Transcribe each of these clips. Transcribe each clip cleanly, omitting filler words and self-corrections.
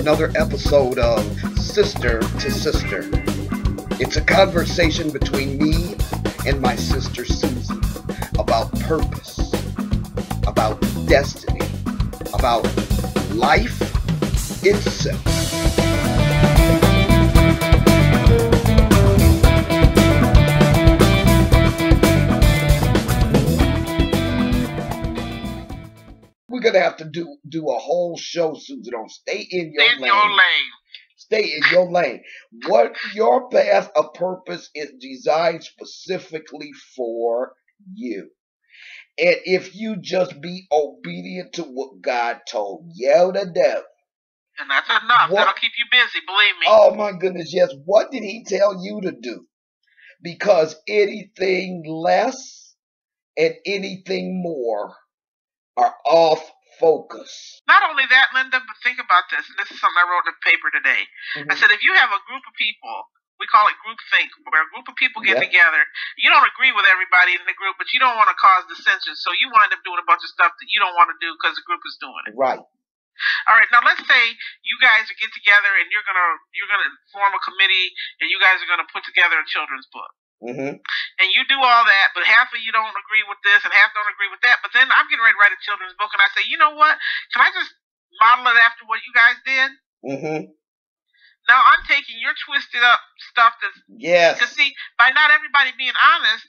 another episode of Sister to Sister. It's a conversation between me and my sister Susan about purpose, about destiny, about life itself. We're gonna have to do a whole show, Susan, on stay in your lane. Stay in your lane. What your path of purpose is designed specifically for you. And if you just be obedient to what God told you to do. And that's enough. That'll keep you busy, believe me. Oh my goodness, yes. What did he tell you to do? Because anything less and anything more are off focus. Not only that, Linda, but think about this. And this is something I wrote in the paper today. I said, if you have a group of people, we call it groupthink, where a group of people get together, you don't agree with everybody in the group, but you don't want to cause dissension, so you wind up doing a bunch of stuff that you don't want to do because the group is doing it. Right. All right, now let's say you guys get together and you're gonna form a committee and you guys are gonna put together a children's book. And you do all that, but half of you don't agree with this and half don't agree with that. But then I'm getting ready to write a children's book, and I say, you know what? Can I just model it after what you guys did? Now I'm taking your twisted up stuff that's because see, by not everybody being honest,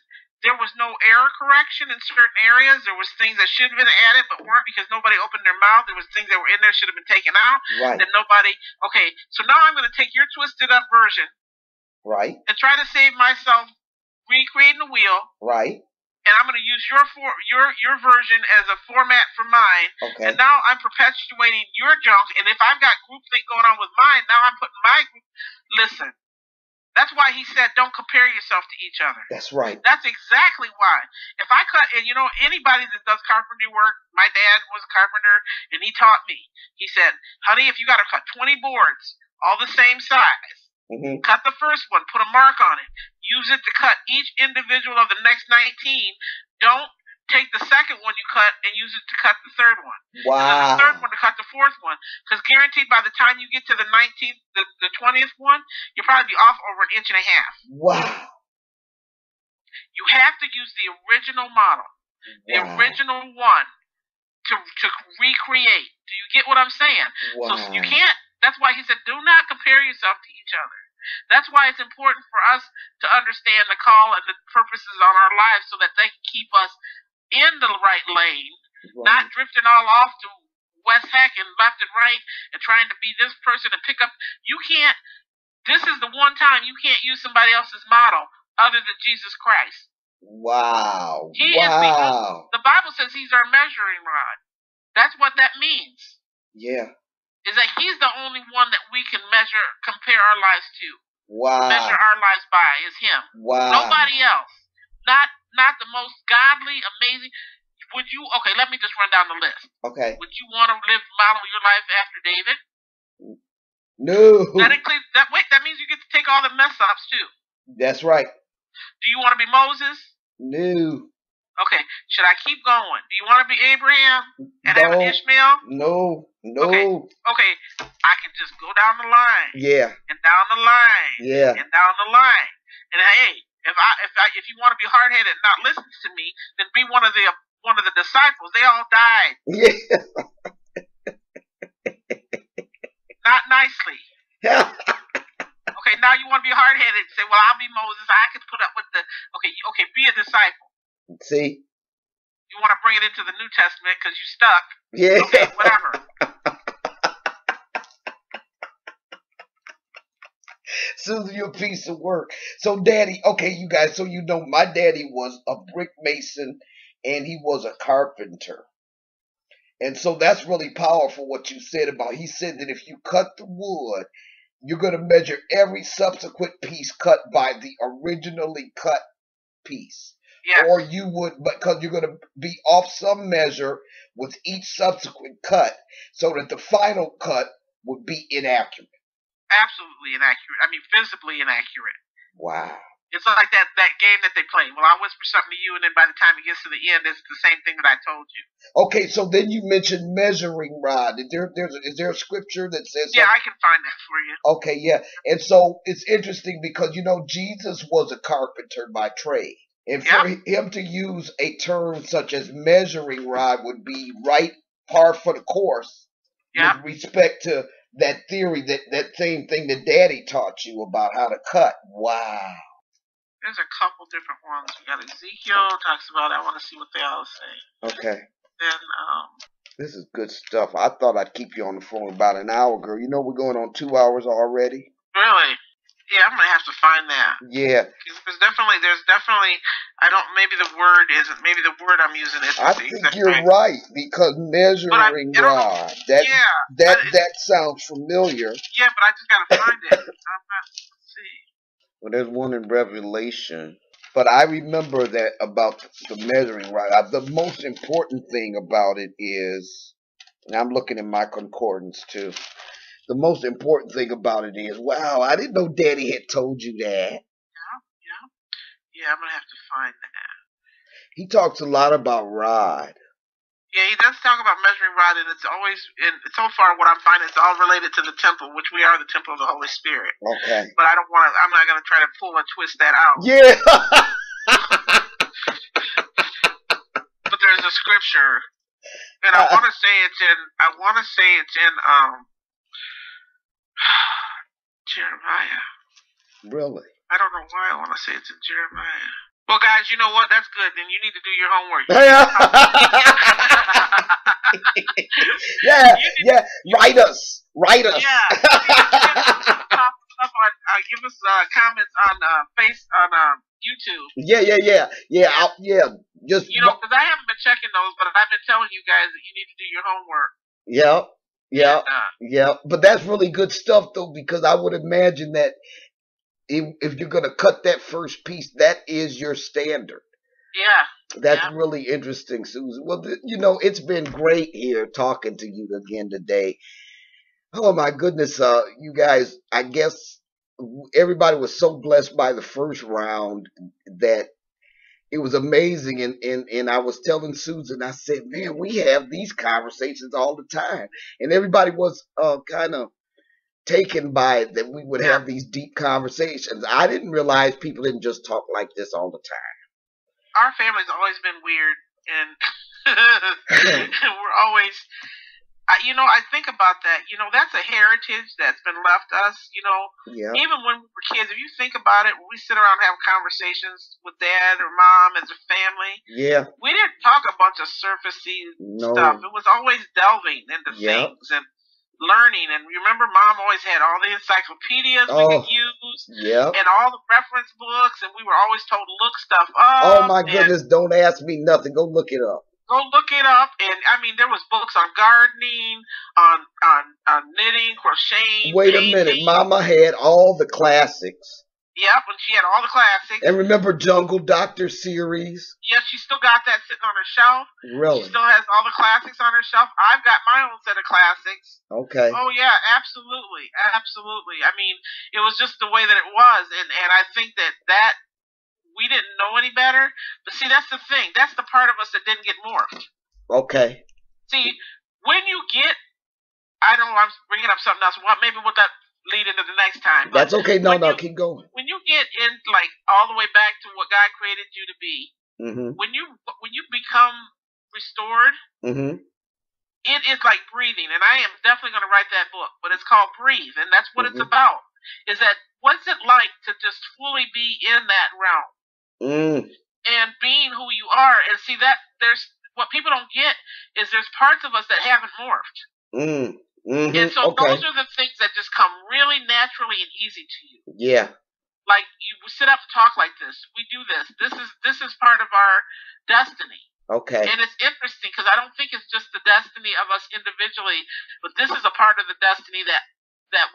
there was no error correction in certain areas. There was things that should have been added but weren't because nobody opened their mouth. There was things that were in there should have been taken out. Right. That nobody. Okay, so now I'm going to take your twisted up version. Right. And try to save myself recreating the wheel. Right. And I'm going to use your version as a format for mine. Okay. And now I'm perpetuating your junk. And if I've got groupthink going on with mine, now I'm putting my group. Listen, that's why he said don't compare yourself to each other. That's right. That's exactly why. If I cut, and you know, anybody that does carpentry work, my dad was a carpenter, and he taught me. He said, honey, if you got to cut 20 boards, all the same size, cut the first one, put a mark on it. Use it to cut each individual of the next 19. Don't take the second one you cut and use it to cut the third one. Wow. And then the third one to cut the fourth one. Because guaranteed by the time you get to the 19th, the 20th one, you'll probably be off over 1.5 inches. Wow. You have to use the original model, the original one, to recreate. Do you get what I'm saying? Wow. So you can't. That's why he said, do not compare yourself to each other. That's why it's important for us to understand the call and the purposes on our lives so that they can keep us in the right lane, not drifting all off to West Heck and left and right and trying to be this person and pick up. You can't. This is the one time you can't use somebody else's model other than Jesus Christ. Wow. He is the Bible says he's our measuring rod. That's what that means. Yeah. Is that he's the only one that we can compare our lives to. Wow. Measure our lives by is him. Wow. Nobody else. Not the most godly, amazing. Would you? Okay, let me just run down the list. Okay. Would you want to model your life after David? No. That means you get to take all the mess ups too. That's right. Do you want to be Moses? No. Okay, should I keep going? Do you want to be Abraham and have an Ishmael? No. Okay, I can just go down the line. Yeah. And down the line. Yeah. And down the line. And hey, if you want to be hard headed and not listen to me, then be one of the disciples. They all died. Yeah. Not nicely. Okay, now you want to be hard headed and say, well, I'll be Moses. I can put up with okay, be a disciple. See? You want to bring it into the New Testament because you're stuck. Yeah. Okay, whatever. Susan, you're a piece of work. So, Daddy, okay, you guys, so you know, my daddy was a brick mason and he was a carpenter. And so that's really powerful what you said about, he said that if you cut the wood, you're going to measure every subsequent piece cut by the originally cut piece. Yes. Or you would, because you're going to be off some measure with each subsequent cut so that the final cut would be inaccurate. Absolutely inaccurate. I mean, visibly inaccurate. Wow. It's like that game that they play. Well, I'll whisper something to you, and then by the time it gets to the end, it's the same thing that I told you. Okay, so then you mentioned measuring rod. Is there a scripture that says something? Yeah, I can find that for you. Okay, yeah. And so it's interesting because, Jesus was a carpenter by trade. And for him to use a term such as measuring rod would be right par for the course with respect to that theory, that same thing that Daddy taught you about how to cut. Wow. There's a couple different ones. We got Ezekiel talks about. I want to see what they all say. Okay. Then this is good stuff. I thought I'd keep you on the phone about an hour, girl. You know we're going on 2 hours already. Really? Yeah, I'm gonna have to find that. Yeah. There's definitely. Maybe the word I'm using isn't. I think you're right because measuring rod. That sounds familiar. Yeah, but I just gotta find it. Let's see. Well, there's one in Revelation. But I remember that about the measuring rod. The most important thing about it is, and I'm looking at my concordance too. The most important thing about it is, wow, I didn't know Daddy had told you that. Yeah, I'm gonna have to find that. He talks a lot about rod. Yeah, he does talk about measuring rod, and it's always, so far what I'm finding, it's all related to the temple, which we are the temple of the Holy Spirit. Okay. But I'm not going to try to pull and twist that out. Yeah. But there's a scripture, and I want to say it's in Jeremiah. Really? I don't know why I want to say it's in Jeremiah. Well, guys, you know what? That's good. Then you need to do your homework. Yeah. Write us. Yeah. Give us comments on YouTube. Yeah. Just because I haven't been checking those, but I've been telling you guys that you need to do your homework. Yeah. But that's really good stuff, though, because I would imagine that if you're going to cut that first piece, that is your standard. Yeah. That's really interesting, Susan. Well, it's been great here talking to you again today. Oh, my goodness. You guys, I guess everybody was so blessed by the first round that it was amazing. And I was telling Susan, I said, man, we have these conversations all the time. And everybody was kind of taken by it that we would have these deep conversations. I didn't realize people didn't just talk like this all the time. Our family's always been weird, and we're always, I think about that. That's a heritage that's been left us. Even when we were kids, if you think about it, when we sit around and have conversations with Dad or Mom as a family, we didn't talk a bunch of surfacey stuff. It was always delving into things and learning. And remember, Mom always had all the encyclopedias we could use and all the reference books, and we were always told to look stuff up. Oh my goodness, don't ask me nothing. Go look it up. Go look it up. And I mean, there was books on gardening, on knitting, crocheting. Wait a minute, Mama had all the classics. Yep, when she had all the classics. And remember Jungle Doctor series? Yes, she still got that sitting on her shelf. Really? She still has all the classics on her shelf. I've got my own set of classics. Okay. Oh, yeah, absolutely. Absolutely. I mean, it was just the way that it was. And I think that we didn't know any better. But see, that's the thing. That's the part of us that didn't get morphed. Okay. See, when you get, I don't know, I'm bringing up something else. Maybe what that lead into the next time. That's okay. No, keep going. When you get in, like, all the way back to what God created you to be, when you become restored, it is like breathing. And I am definitely going to write that book, but it's called Breathe, and that's what it's about. Is that what's it like to just fully be in that realm and being who you are? And see that there's what people don't get is there's parts of us that haven't morphed. And so those are the things that just come really naturally and easy to you. Yeah. Like you sit up and talk like this. We do this. This is part of our destiny. Okay. And it's interesting because I don't think it's just the destiny of us individually, but this is a part of the destiny that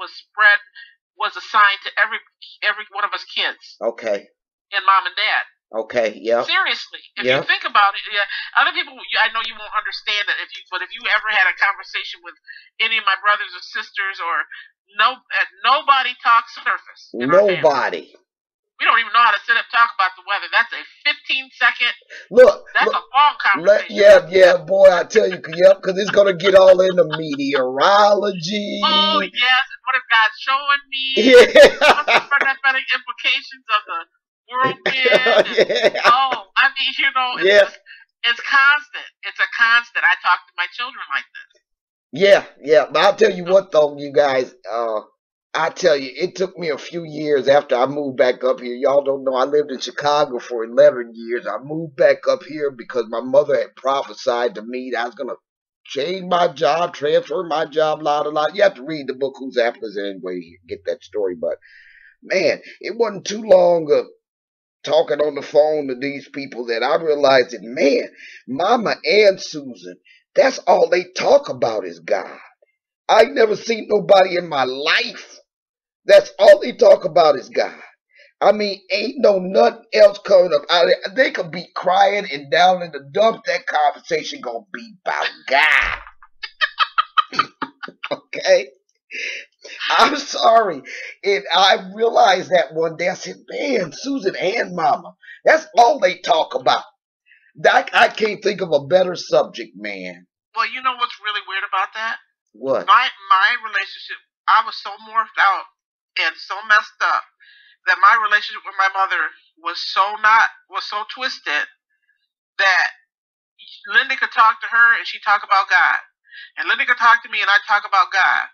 was assigned to every one of us kids. Okay. And Mom and Dad. Okay, yeah. Seriously, if you think about it, other people, I know you won't understand it, but if you ever had a conversation with any of my brothers or sisters, or nobody talks surface. Nobody. We We don't even know how to sit up and talk about the weather. That's a 15-second. That's look, a long conversation. yeah, boy, I tell you, because it's gonna get all into meteorology. Oh yes, what is God showing me? Yeah. What's the prophetic implications of the whirlwind? Yeah. Oh, I mean, it's constant. It's a constant. I talk to my children like this. Yeah. But I'll tell you what, though, you guys. I tell you, it took me a few years after I moved back up here. Y'all don't know, I lived in Chicago for 11 years. I moved back up here because my mother had prophesied to me that I was going to change my job, transfer my job, la. You have to read the book, Whose Apple Is It Anyway, to get that story. But, man, it wasn't too long of talking on the phone to these people that I realized that, man, Mama and Susan, that's all they talk about is God. I never seen nobody in my life. That's all they talk about is God. I mean, ain't no nothing else coming up out of there. They could be crying and down in the dumps. That conversation gonna be about God. Okay? I'm sorry. And I realized that one day. I said, man, Susan and Mama, that's all they talk about. I can't think of a better subject, man. Well, you know what's really weird about that? What? My relationship, I was so morphed out and so messed up that my relationship with my mother was so twisted that Linda could talk to her and she'd talk about God. And Linda could talk to me and I'd talk about God.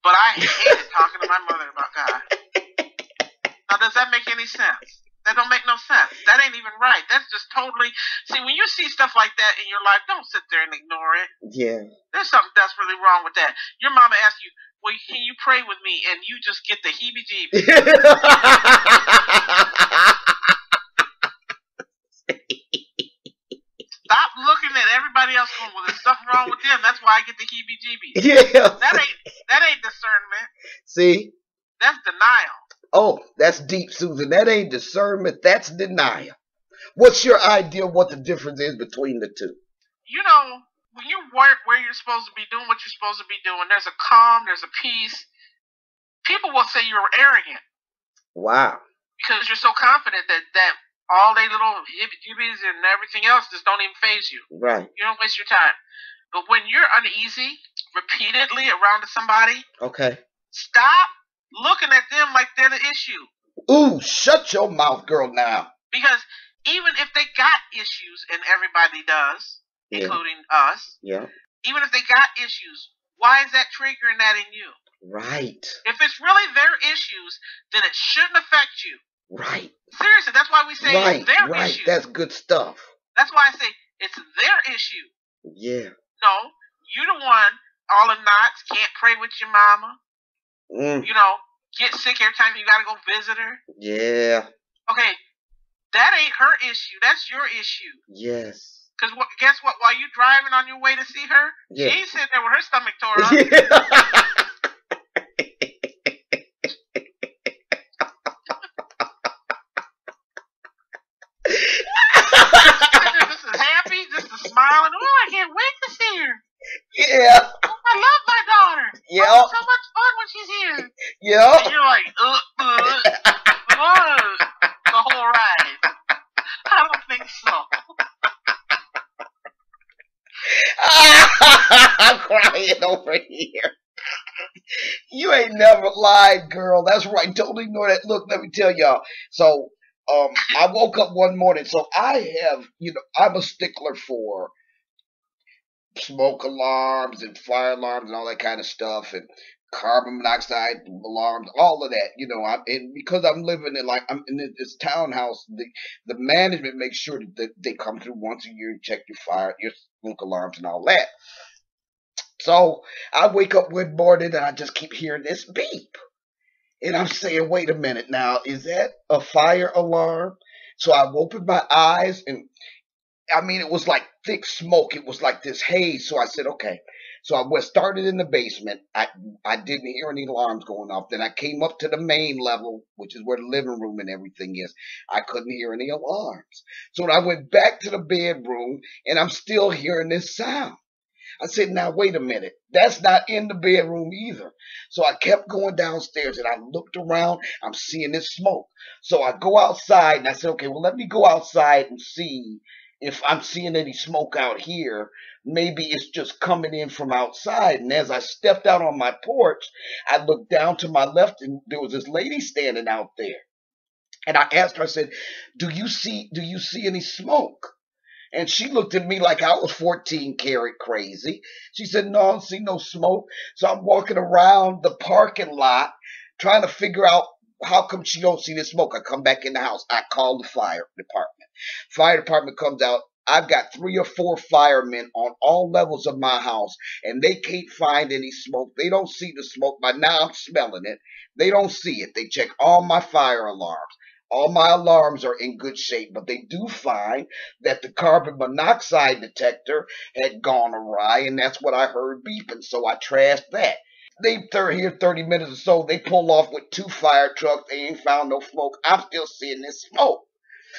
But I hated talking to my mother about God. Now, does that make any sense? That don't make no sense. That ain't even right. That's just totally... See, when you see stuff like that in your life, don't sit there and ignore it. Yeah. There's something desperately wrong with that. Your mama asks you, well, can you pray with me? And you just get the heebie-jeebies. Stop looking at everybody else going, well, there's something wrong with them. That's why I get the heebie-jeebies. Yeah. That ain't discernment. See? That's denial. Oh, that's deep, Susan. That ain't discernment. That's denial. What's your idea of what the difference is between the two? You know, when you work where you're supposed to be doing what you're supposed to be doing, there's a calm, there's a peace. People will say you're arrogant. Wow. Because you're so confident that all they little hibbies and everything else just don't even faze you. Right. You don't waste your time. But when you're uneasy repeatedly around somebody, okay, stop looking at them like they're the issue. Ooh, shut your mouth, girl, now. Because even if they got issues, and everybody does, including us, even if they got issues, why is that triggering that in you? Right. If it's really their issues, then it shouldn't affect you. Right. Seriously, that's why we say it's their issue. That's good stuff. That's why I say it's their issue. Yeah. No, you the one, all the knots, can't pray with your mama. You know, get sick every time you gotta go visit her. Yeah. Okay, that ain't her issue. That's your issue. Yes. Because guess what? While you driving on your way to see her, she ain't sitting there with her stomach tore up. Just as happy, just as smiling. Oh, I can't wait to see her. Yeah. Oh, I love my daughter. Yeah. I have so much fun when she's here. Yeah. And you're like, the whole ride. I don't think so. I'm crying over here. You ain't never lied, girl. That's right. Don't ignore that. Look, let me tell y'all. So, I woke up one morning. So I have, I'm a stickler for smoke alarms and fire alarms and all that kind of stuff, and carbon monoxide alarms, all of that. And because I'm living I'm in this townhouse, the management makes sure that they come through once a year and check your smoke alarms and all that. So I wake up one morning and I just keep hearing this beep. And I'm saying, wait a minute now, is that a fire alarm? So I opened my eyes and it was like thick smoke. It was like this haze. So I said, okay. So I started in the basement. I didn't hear any alarms going off. Then I came up to the main level, which is where the living room and everything is. I couldn't hear any alarms. So I went back to the bedroom and I'm still hearing this sound. I said, now wait a minute. That's not in the bedroom either. So I kept going downstairs and I looked around. I'm seeing this smoke. So I go outside and I said, okay, well, let me go outside and see if I'm seeing any smoke out here. Maybe it's just coming in from outside. And as I stepped out on my porch, I looked down to my left and there was this lady standing out there. And I asked her, I said, do you see any smoke? And she looked at me like I was 14 karat crazy. She said, no, I don't see no smoke. So I'm walking around the parking lot trying to figure out how come she don't see the smoke. I come back in the house. I call the fire department. Fire department comes out. I've got 3 or 4 firemen on all levels of my house, and they can't find any smoke. They don't see the smoke. By now I'm smelling it. They don't see it. They check all my fire alarms. All my alarms are in good shape, but they do find that the carbon monoxide detector had gone awry, and that's what I heard beeping, so I trashed that. They're here 30 minutes or so. They pull off with 2 fire trucks. They ain't found no smoke. I'm still seeing this smoke.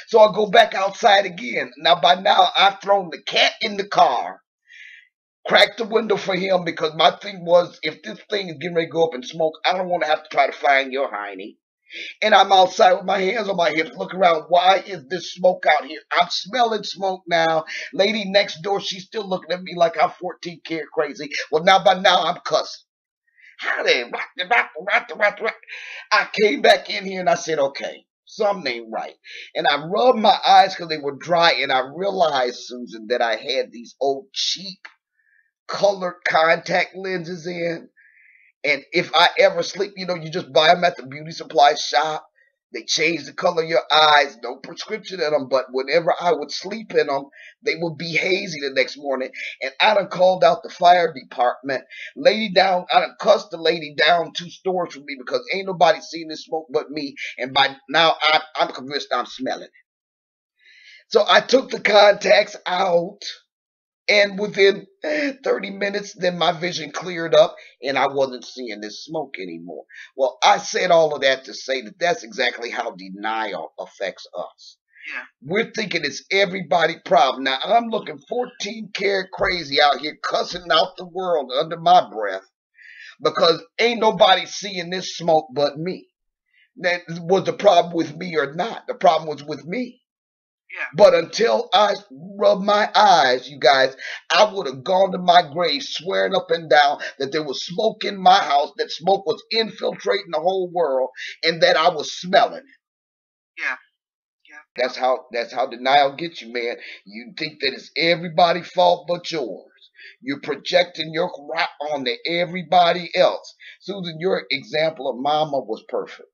So I go back outside again. Now, by now, I've thrown the cat in the car, cracked the window for him, because my thing was, if this thing is getting ready to go up in smoke, I don't want to have to try to find your hiney. And I'm outside with my hands on my hips looking around. Why is this smoke out here? I'm smelling smoke now. Lady next door, she's still looking at me like I'm 14 karat crazy. Well, now by now I'm cussing. I came back in here and I said, okay, something ain't right. And I rubbed my eyes because they were dry, and I realized, Susan, that I had these old cheap colored contact lenses in. And if I ever sleep, you just buy them at the beauty supply shop. They change the color of your eyes, no prescription in them. But whenever I would sleep in them, they would be hazy the next morning. And I done called out the fire department. I done cussed the lady down 2 stores from me because ain't nobody seen this smoke but me. And by now, I'm convinced I'm smelling it. So I took the contacts out. And within 30 minutes, then my vision cleared up and I wasn't seeing this smoke anymore. Well, I said all of that to say that that's exactly how denial affects us. Yeah. We're thinking it's everybody's problem. Now, I'm looking 14 karat crazy out here cussing out the world under my breath because ain't nobody seeing this smoke but me. That was the problem with me or not. The problem was with me. Yeah. But until I rubbed my eyes, you guys, I would have gone to my grave swearing up and down that there was smoke in my house, that smoke was infiltrating the whole world, and that I was smelling it. Yeah. That's how denial gets you, man. You think that it's everybody's fault but yours. You're projecting your crap onto everybody else. Susan, your example of mama was perfect.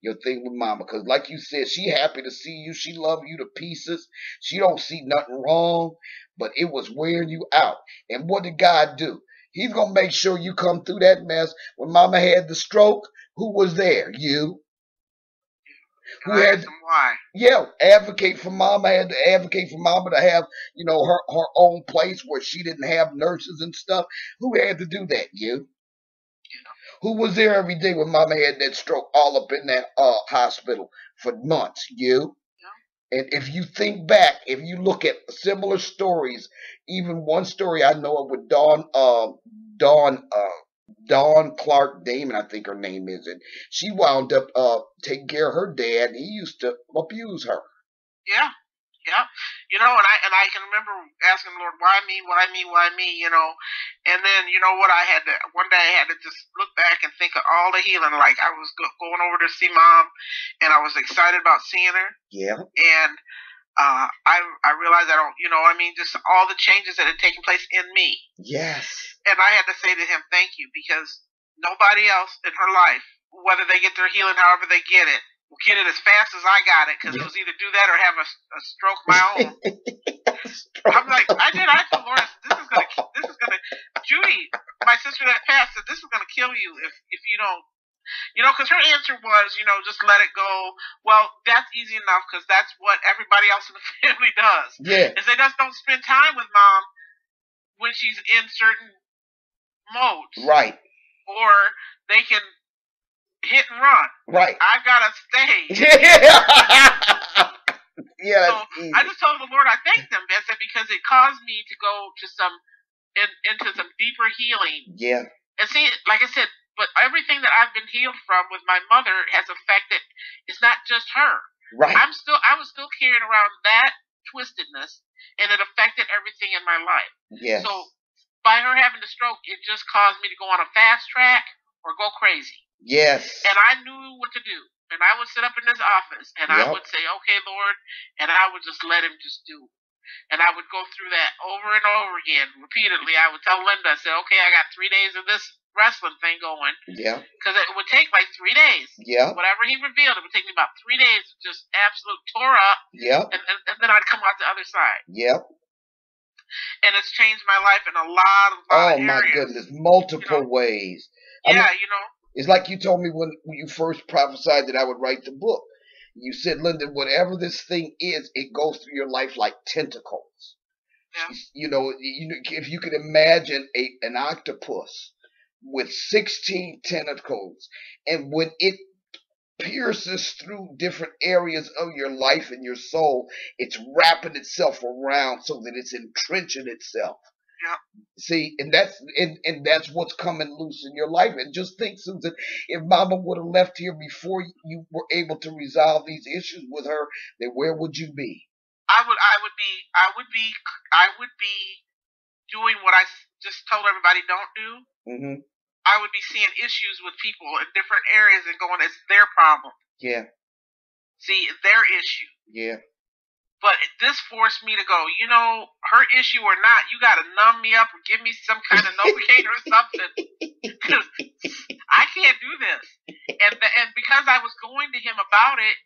Your thing with mama, because like you said, she happy to see you. She love you to pieces. She don't see nothing wrong, but it was wearing you out. And what did God do? He's going to make sure you come through that mess. When mama had the stroke, who was there? You. Who had why? Yeah, advocate for mama. Had to advocate for mama to have, her own place where she didn't have nurses and stuff. Who had to do that? You. Who was there every day when mama had that stroke all up in that hospital for months? You. Yeah. And if you think back, if you look at similar stories, even one story I know of with Dawn Clark Damon, I think her name is, and she wound up taking care of her dad. He used to abuse her. Yeah. Yeah, and I can remember asking the Lord, why me, why me, why me, and then what, one day I had to just look back and think of all the healing. Like I was going over to see mom, and I was excited about seeing her. Yeah. And I realized just all the changes that had taken place in me. Yes. And I had to say to him, thank you, because nobody else in her life, whether they get their healing, however they get it as fast as I got it, because it was either do that or have a stroke of my own. I'm like, I told Lawrence, this is gonna, Judy, my sister that passed, said this is gonna kill you if you don't, because her answer was, just let it go. Well, that's easy enough, because that's what everybody else in the family does. Yeah. Is they just don't spend time with mom when she's in certain modes. Right. Or they can hit and run. Right. I've got to stay. Yeah. So I just told the Lord I thanked him. I said, because it caused me to go to some into some deeper healing. Yeah. And see, like I said, but everything that I've been healed from with my mother has affected. It's not just her. Right. I was still carrying around that twistedness, and it affected everything in my life. Yes. So by her having the stroke, it just caused me to go on a fast track or go crazy. Yes. And I knew what to do. And I would sit up in this office and I would say, okay, Lord, and I would just let him just do it. And I would go through that over and over again, repeatedly. I would tell Linda, I said, okay, I got 3 days of this wrestling thing going. Yeah. Because it would take like 3 days. Yeah. Whatever he revealed, it would take me about 3 days to just absolute tore up. Yeah. And then I'd come out the other side. Yep. And it's changed my life in a lot of areas. Oh, my goodness. Multiple ways. Yeah, I mean, it's like you told me when you first prophesied that I would write the book. You said, Linda, whatever this thing is, it goes through your life like tentacles. Yeah. If you could imagine an octopus with 16 tentacles, and when it pierces through different areas of your life and your soul, it's wrapping itself around so that it's entrenching itself. Yeah. See, and that's what's coming loose in your life. And just think, Susan, if Mama would have left here before you were able to resolve these issues with her, then where would you be? I would be doing what I just told everybody don't do. Mm-hmm. I would be seeing issues with people in different areas and going, it's their problem. Yeah. See, their issue. Yeah. But this forced me to go, her issue or not, you got to numb me up or give me some kind of Novocaine or something. Because I can't do this. And because I was going to him about it,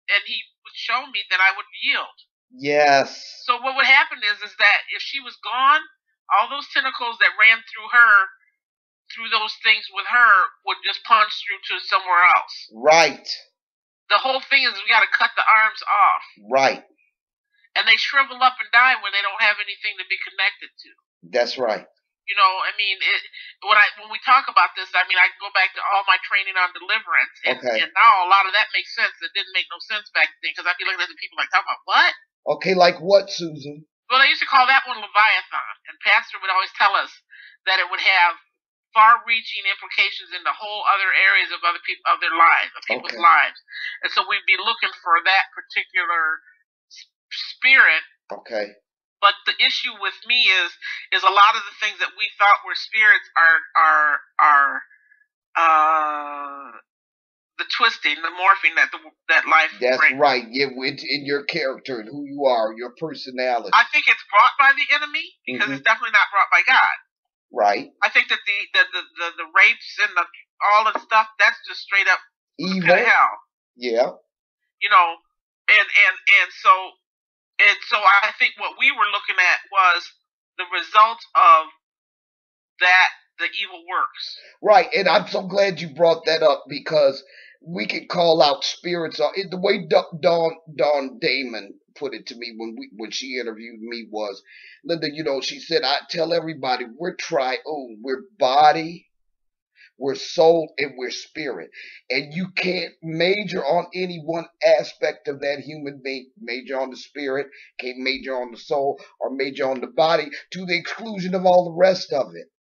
and he would show me, that I would yield. Yes. So what would happen is that if she was gone, all those tentacles that ran through her, through those things with her, would just punch through to somewhere else. Right. The whole thing is we got to cut the arms off. Right. And they shrivel up and die when they don't have anything to be connected to. That's right. When we talk about this, I can go back to all my training on deliverance. And now a lot of that makes sense. It didn't make no sense back then because I'd be looking at the people like, talking about what? Okay, like what, Susan? Well, they used to call that one Leviathan. And Pastor would always tell us that it would have far-reaching implications in the whole other areas of other people, of their lives, of people's lives. And so we'd be looking for that particular spirit. Okay. But the issue with me is a lot of the things that we thought were spirits are the twisting, the morphing that life That's brings. Right. Yeah, in your character and who you are, your personality. I think it's brought by the enemy because it's definitely not brought by God. Right. I think that the rapes and all the stuff, that's just straight up evil. Hell. Yeah. And so I think what we were looking at was the result of that, the evil works. Right, and I'm so glad you brought that up because we can call out spirits. The way Dawn Damon put it to me when she interviewed me was, Linda, she said, I tell everybody we're triune. We're body, we're soul, and we're spirit. And you can't major on any one aspect of that human being. Major on the spirit, can't major on the soul, or major on the body to the exclusion of all the rest of it.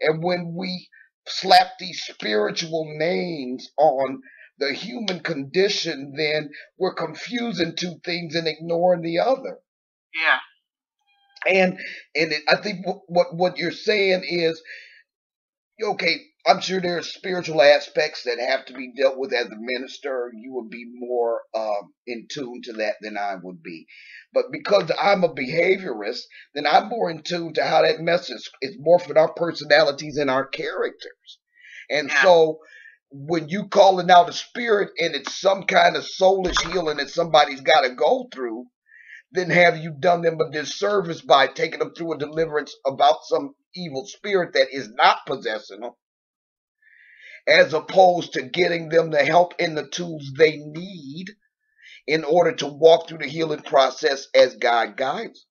And when we slap these spiritual names on the human condition, then we're confusing two things and ignoring the other. Yeah. And I think what you're saying is, okay, I'm sure there are spiritual aspects that have to be dealt with as a minister. You would be more in tune to that than I would be. But because I'm a behaviorist, then I'm more in tune to how that message is morphing our personalities and our characters. And so when you calling out a spirit and it's some kind of soulish healing that somebody's got to go through, then have you done them a disservice by taking them through a deliverance about some evil spirit that is not possessing them, as opposed to getting them the help and the tools they need in order to walk through the healing process as God guides.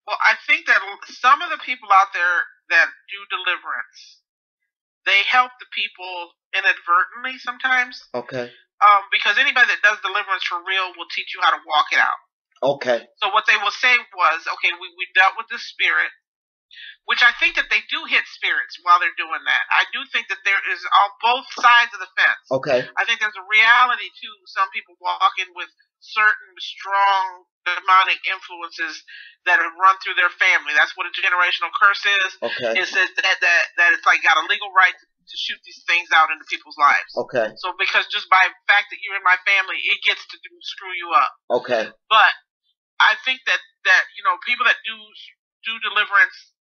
Well, I think that some of the people out there that do deliverance, they help the people inadvertently sometimes. Okay. Because anybody that does deliverance for real will teach you how to walk it out. Okay. So what they will say was, okay, we dealt with the spirit. which I think that they do hit spirits while they're doing that. I do think that there is on both sides of the fence. Okay. I think there's a reality to some people walking with certain strong demonic influences that have run through their family. That's what a generational curse is. Okay. It says that it's like got a legal right to shoot these things out into people's lives. Okay. So because just by the fact that you're in my family, it gets to screw you up. Okay. But I think that people that do deliverance,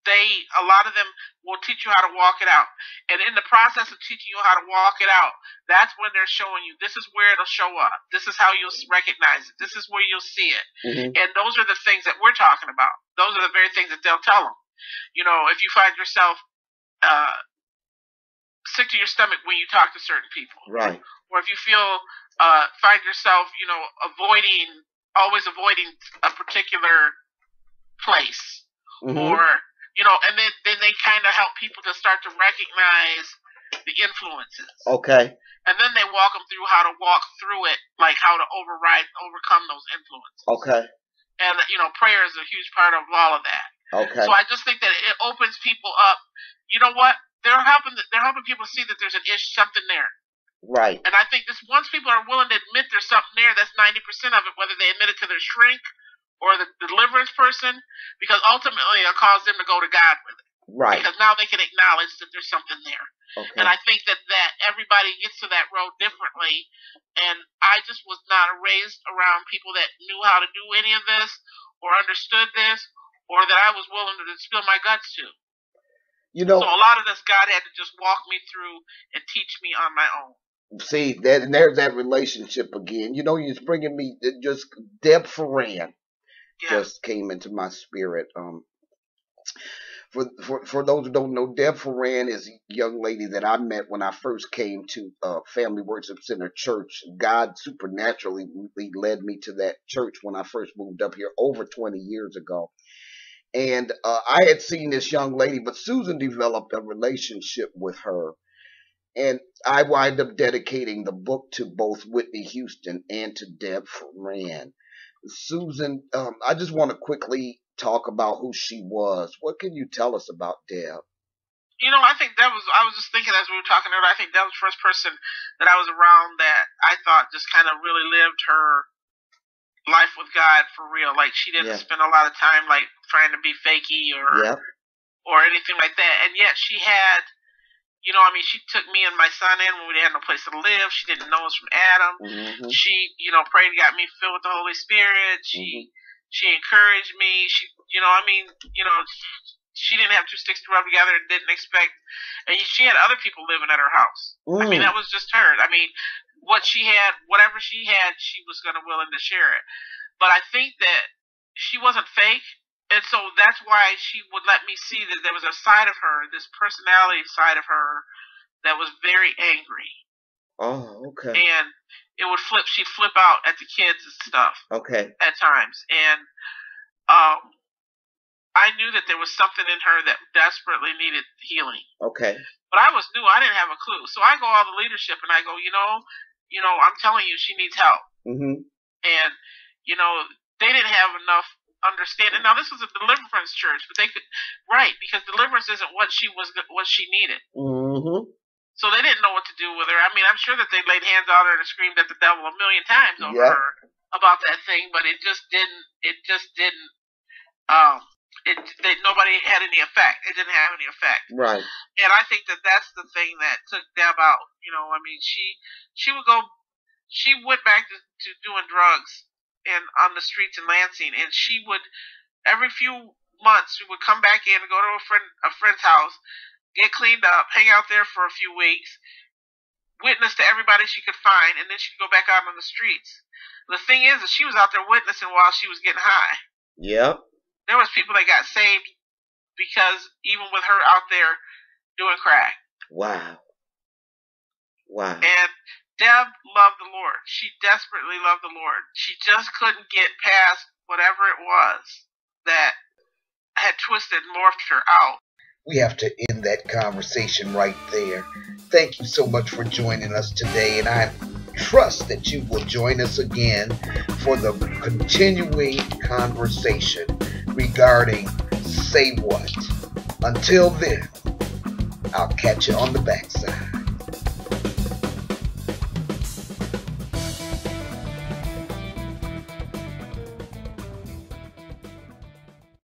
a lot of them will teach you how to walk it out. And in the process of teaching you how to walk it out, that's when they're showing you, this is where it'll show up. This is how you'll recognize it. This is where you'll see it. Mm-hmm. And those are the things that we're talking about. Those are the very things that they'll tell them. If you find yourself sick to your stomach when you talk to certain people. Right. Or if you find yourself, always avoiding a particular place. Mm-hmm. Or and then they kind of help people to start to recognize the influences. Okay. And then they walk them through how to walk through it, like how to overcome those influences. Okay. And, prayer is a huge part of all of that. Okay. So I just think that it opens people up. You know what? They're helping people see that there's something there. Right. And I think once people are willing to admit there's something there, that's 90% of it, whether they admit it to their shrink or the deliverance person, because ultimately it'll cause them to go to God with it. Right. Because now they can acknowledge that there's something there. Okay. And I think that everybody gets to that road differently. And I just was not raised around people that knew how to do any of this or understood this or that I was willing to spill my guts to. So a lot of this God had to just walk me through and teach me on my own. See, there's that relationship again. You're bringing me just Deb Ferran. Just came into my spirit. For those who don't know, Deb Ferran is a young lady that I met when I first came to Family Worship Center Church. God supernaturally led me to that church when I first moved up here over 20 years ago. And I had seen this young lady, but Susan developed a relationship with her. And I wind up dedicating the book to both Whitney Houston and to Deb Ferran. Susan, I just want to quickly talk about who she was. What can you tell us about Deb? I think I was just thinking as we were talking earlier, I think that was the first person that I was around that I thought just kind of really lived her life with God for real. Like she didn't spend a lot of time like trying to be fakey or anything like that. And yet she had, she took me and my son in when we had no place to live. She didn't know us from Adam. Mm-hmm. She, prayed and got me filled with the Holy Spirit. She encouraged me. She didn't have two sticks to rub together and didn't expect. And she had other people living at her house. I mean, that was just her. I mean, whatever she had, she was willing to share it. But I think that she wasn't fake. And so that's why she would let me see that there was a side of her, this personality side of her, that was very angry. Oh, okay. And she'd flip out at the kids and stuff. Okay. At times. And I knew that there was something in her that desperately needed healing. Okay. But I was new. I didn't have a clue. So I go all the leadership and I go, I'm telling you, she needs help. Mm-hmm. And, they didn't have enough understanding. Now, this was a deliverance church, but because deliverance isn't what she needed. Mm-hmm. So they didn't know what to do with her. I mean, I'm sure that they laid hands on her and screamed at the devil a million times over her about that thing, but it just didn't. Nobody had any effect. It didn't have any effect. Right. And I think that that's the thing that took Deb out. She would go. She went back to doing drugs on the streets in Lansing, and she would every few months she would come back in and go to a friend's house, get cleaned up, hang out there for a few weeks, witness to everybody she could find, and then she'd go back out on the streets. The thing is she was out there witnessing while she was getting high. Yep. There was people that got saved because even with her out there doing crack. Wow. And Deb loved the Lord. She desperately loved the Lord. She just couldn't get past whatever it was that had twisted and morphed her out. We have to end that conversation right there. Thank you so much for joining us today, and I trust that you will join us again for the continuing conversation regarding say what. Until then, I'll catch you on the backside.